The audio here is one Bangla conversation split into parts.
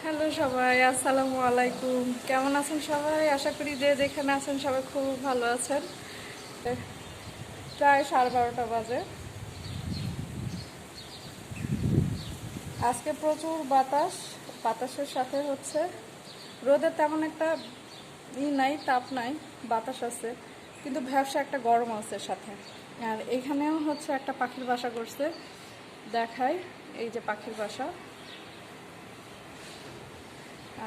হ্যালো সবাই, আসসালামু আলাইকুম। কেমন আছেন সবাই? আশা করি যে যেখানে আছেন সবাই খুব ভালো আছেন। প্রায় 12:30 বাজে। আজকে প্রচুর বাতাসের সাথে হচ্ছে রোদের তেমন একটা নাই, তাপ নাই, বাতাস আছে, কিন্তু ভ্যাবসা একটা গরম আছে সাথে। আর এখানেও হচ্ছে একটা পাখির বাসা করছে, দেখাই, এই যে পাখির বাসা।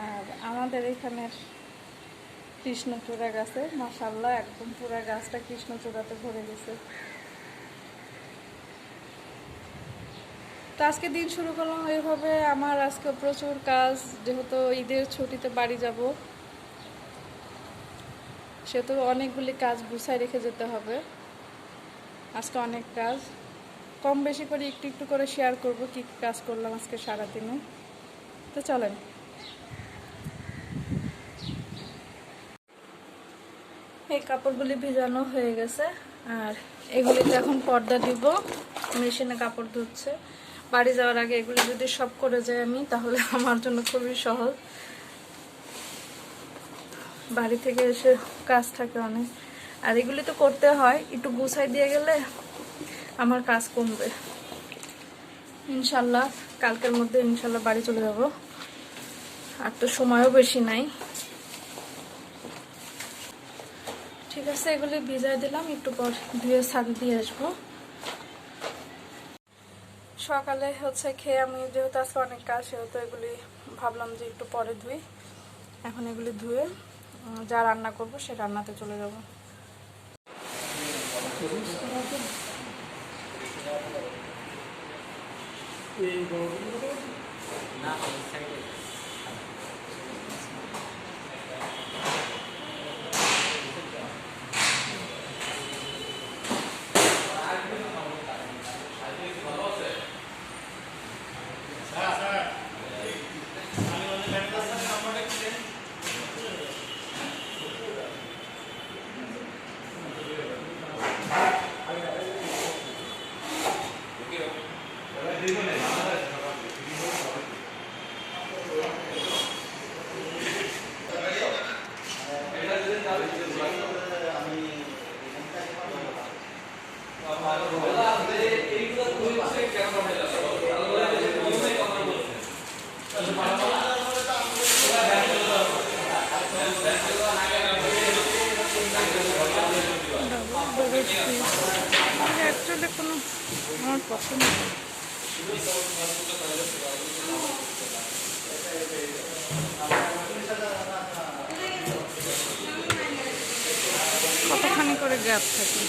আর আমাদের এখানের কৃষ্ণচূড়া গাছে মাশাআল্লাহ একদম পুরা গাছটা কৃষ্ণচূড়াতে ভরে গেছে। তো আজকে দিন শুরু করলাম এইভাবে। আমার আজকে প্রচুর কাজ, যেহেতু ঈদের ছুটিতে বাড়ি যাব, সেহেতু অনেকগুলি কাজ গুছায় রেখে যেতে হবে। আজকে অনেক কাজ, কম বেশি করে একটু একটু করে শেয়ার করব কী কী কাজ করলাম আজকে সারাদিনে। তো চলেন। এই কাপড়গুলি ভিজানো হয়ে গেছে, আর এগুলিতে এখন পর্দা দিব। মেশিনে কাপড় ধুচ্ছে। বাড়ি যাওয়ার আগে এগুলি যদি সব করে যাই আমি, তাহলে আমার জন্য খুবই সহজ। বাড়ি থেকে এসে কাজ থাকে অনেক, আর এগুলি তো করতে হয়, একটু গুছাই দিয়ে গেলে আমার কাজ কমবে ইনশাল্লাহ। কালকের মধ্যে ইনশাল্লাহ বাড়ি চলে যাব, আর তো সময়ও বেশি নাই। ঠিক আছে, এগুলি ভিজাই দিলাম, একটু পর ধুয়ে ছাদে দিয়ে আসবো। সকালে হচ্ছে খেয়ে আমি, যেহেতু আজকে অনেক কাজ, সেহেতু এগুলি ভাবলাম যে একটু পরে ধুই। এখন এগুলি ধুয়ে যা রান্না করব সে রান্নাতে চলে যাব। অ্যাকচুয়ালি কোনো আমার পছন্দ কতখানি করে গ্যাপ থাকে,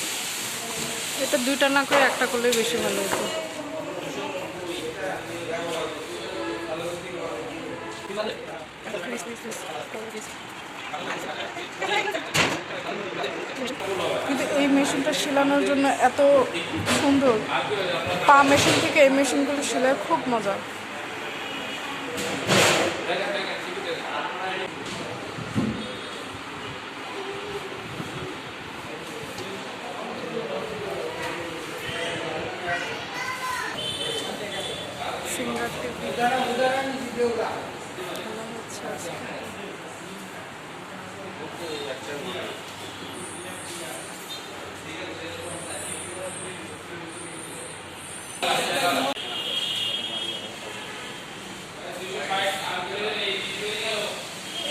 এটা দুইটা না করে একটা করলেই বেশি ভালো হতো। কিন্তু এই মেশিনটা সেলানোর জন্য এত সুন্দর, পা মেশিন থেকে এই মেশিনগুলো সেলাই খুব মজা। সিঙ্গারটি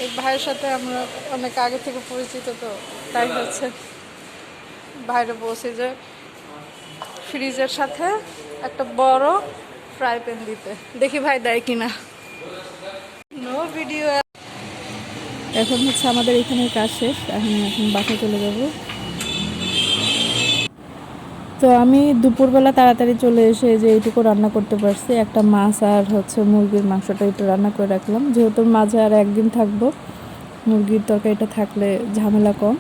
এই ভাইয়ের সাথে আমরা অনেক আগে থেকে পরিচিত, তো তাই হচ্ছে বাইরে বসে যে ফ্রিজের সাথে একটা বড় ফ্রাই প্যান দিতে, দেখি ভাই দেয় কিনা। No video. এখন হচ্ছে আমাদের এখানে কাজ শেষ, এখন বাসায় চলে যাব। তো আমি দুপুরবেলা তাড়াতাড়ি চলে এসে যে এইটুকু রান্না করতে পারছি, একটা মাছ আর হচ্ছে মুরগির মাংসটা একটু রান্না করে রাখলাম, যেহেতু মাঝে আর একদিন থাকবো, মুরগির তরকারিটা থাকলে ঝামেলা কম।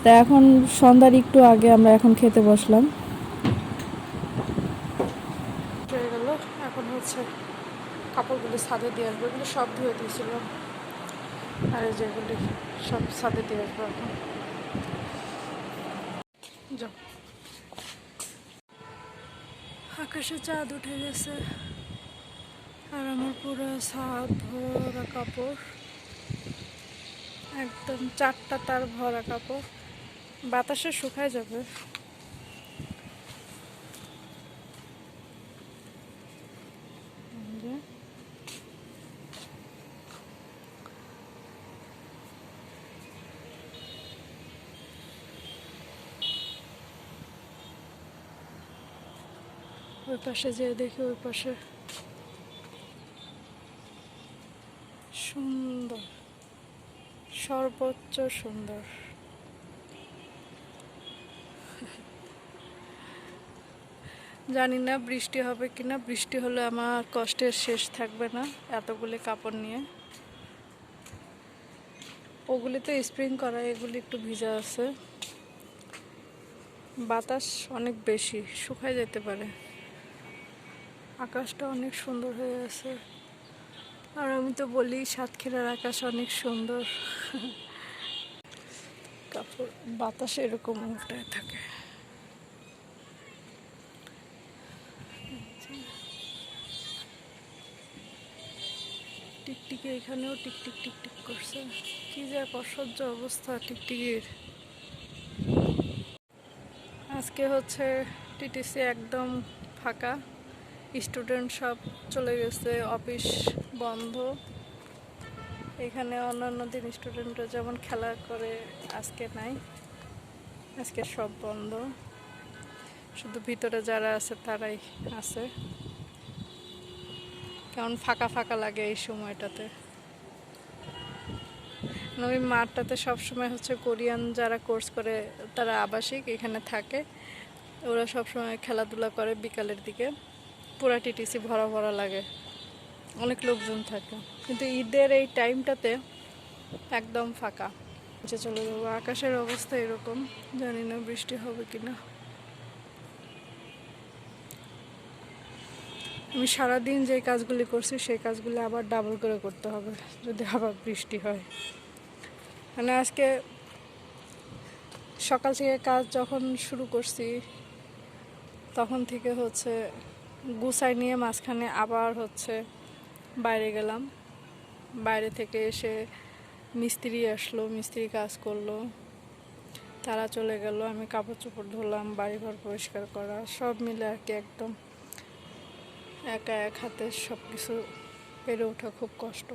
তা এখন সন্ধ্যার একটু আগে আমরা এখন খেতে বসলাম। হয়ে গেল, এখন হচ্ছে কাপড়গুলি ছাদে দিয়ে আসবো। এগুলো সব ধুয়ে দিয়েছিল, আর এই যেগুলি সব ছাদে দিয়ে আসবো এখন। যাও, আকাশে চাঁদ উঠে গেছে। আর আমার পুরো ছাদ ভরা কাপড়, একদম 4টা তার ভরা কাপড়, বাতাসে শুকায় যাবে। ওই পাশে যেয়ে দেখি, ওই পাশে সুন্দর, সর্বোচ্চ সুন্দর। জানি না বৃষ্টি হবে কিনা, বৃষ্টি হলে আমার কষ্টের শেষ থাকবে না। এতগুলি কাপড় নিয়ে, ওগুলি তো স্প্রিং করা, এগুলি একটু ভিজা আছে, বাতাস অনেক বেশি, শুকায় যেতে পারে। আকাশটা অনেক সুন্দর হয়ে আছে, আর আমি তো বলি সাতক্ষীরার আকাশ অনেক সুন্দর। কাপড় বাতাসে এরকম উল্টায় থাকে। টিকটিকি এখানেও টিকটিক টিকটিক করছে, কি যে এক অসহ্য অবস্থা টিকটিকির। আজকে হচ্ছে টিটিসি একদম ফাঁকা, স্টুডেন্ট সব চলে গেছে, অফিস বন্ধ। এখানে অন্যান্য দিন স্টুডেন্টরা যেমন খেলা করে, আজকে নাই, আজকে সব বন্ধ, শুধু ভিতরে যারা আছে তারাই আছে। কেমন ফাঁকা ফাঁকা লাগে এই সময়টাতে। ওই মাঠটাতে সবসময় হচ্ছে কোরিয়ান যারা কোর্স করে তারা আবাসিক এখানে থাকে, ওরা সবসময় খেলাধুলা করে বিকালের দিকে। পুরা টিটিসি ভরা ভরা লাগে, অনেক লোকজন থাকে, কিন্তু ঈদের এই টাইমটাতে একদম ফাঁকা। নিচে চলে যাবো, আকাশের অবস্থা এরকম, জানি না বৃষ্টি হবে কিনা। আমি সারাদিন যে কাজগুলি করছি সেই কাজগুলি আবার ডাবল করে করতে হবে যদি আবার বৃষ্টি হয়। মানে আজকে সকাল থেকে কাজ যখন শুরু করছি তখন থেকে হচ্ছে গুছাই নিয়ে মাঝখানে আবার হচ্ছে বাইরে গেলাম, বাইরে থেকে এসে মিস্ত্রি আসলো, মিস্ত্রি কাজ করলো, তারা চলে গেল, আমি কাপড় চোপড় ধুলাম, বাড়িঘর পরিষ্কার করা, সব মিলে আর কি একদম একা এক হাতে সব কিছু পেরে ওঠা খুব কষ্ট।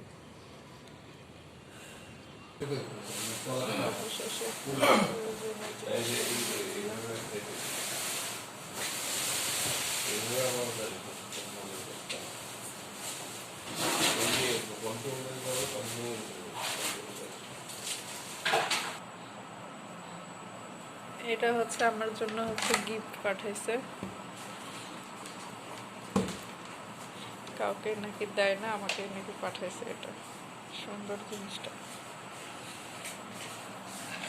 এটা হচ্ছে আমার জন্য হচ্ছে গিফট পাঠাইছে, কাউকে নাকি দেয় না, আমাকে নাকি পাঠাইছে। এটা সুন্দর জিনিসটা,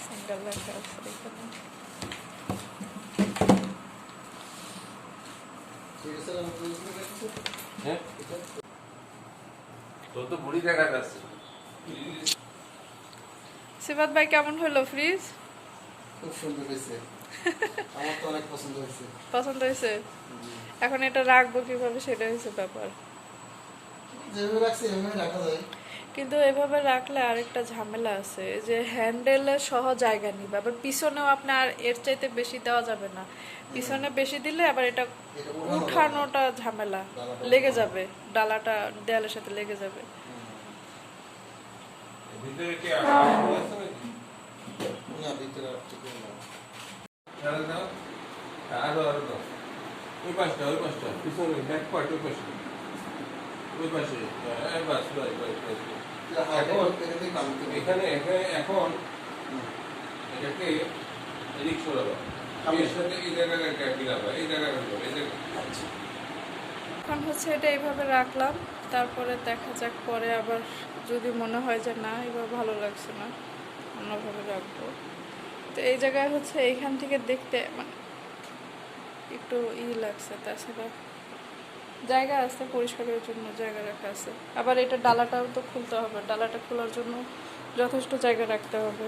সিঙ্গেল লেখা আছে এখানে। সিফাত ভাই কেমন হলো ফ্রিজ? খুব সুন্দর হয়েছে, আমার তো অনেক পছন্দ হয়েছে। পছন্দ হয়েছে? এখন এটা রাখবো কিভাবে সেটা হচ্ছে ব্যাপার। যেভাবে রাখছি এভাবে রাখা যায়, কিন্তু এভাবে রাখলে আরেকটা ঝামেলা আছে যে হ্যান্ডেলের সহ জায়গা নিবে, আবার পিছনেও আপনার এর চাইতে বেশি দেওয়া যাবে না, পিছনে বেশি দিলে আবার এটা উঠানোটা ঝামেলা, লেগে যাবে, ডালাটা দেয়ালের সাথে লেগে যাবে। ভিতরে কি আলো আছে নাকি? না ভিতরে আর ঠিক না। আরো দাও, আরো দাও। ওই পাশটা পিছনে ব্যাক পার্ট, ওই পাশে বাস বাস। এখানে এখন এটাকে এদিক সরাবো, এর সাথে এই জায়গাটা গিরাবো, এই জায়গাটা এখন হচ্ছে এটা এইভাবে রাখলাম, তারপরে দেখা যাক পরে আবার যদি মনে হয় যে না এবার ভালো লাগছে না অন্যভাবে রাখবো। তো এই জায়গায় হচ্ছে এইখান থেকে দেখতে মানে একটু লাগছে, তাছাড়া জায়গা আছে, পরিষ্কারের জন্য জায়গা রাখা আছে। আবার এটা ডালাটাও তো খুলতে হবে, ডালাটা খোলার জন্য যথেষ্ট জায়গা রাখতে হবে।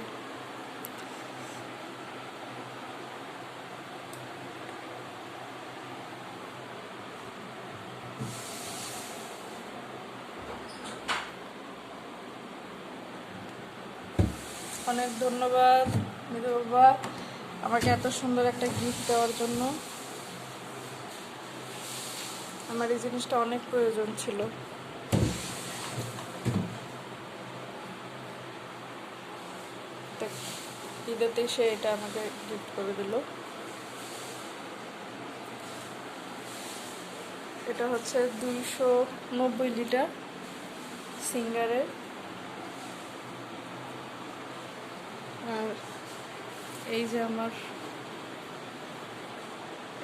অনেক ধন্যবাদ মৃদু বাবা আমাকে এত সুন্দর একটা গিফট দেওয়ার জন্য। আমার এই জিনিসটা অনেক প্রয়োজন ছিল। তো ঈদেতেই সে এটা আমাকে গিফট করে দিল। এটা হচ্ছে 290 লিটার সিঙ্গারের। আর এই যে আমার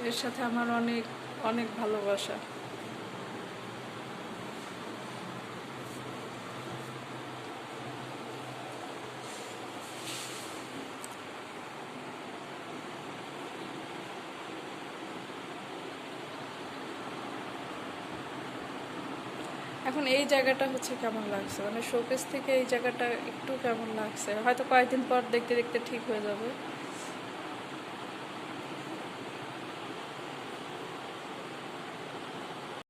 এর সাথে আমার অনেক অনেক ভালোবাসা। এখন এই জায়গাটা হচ্ছে কেমন লাগছে, মানে শোকেস থেকে এই জায়গাটা একটু কেমন লাগছে, হয়তো কয়েকদিন পর দেখতে দেখতে ঠিক হয়ে যাবে।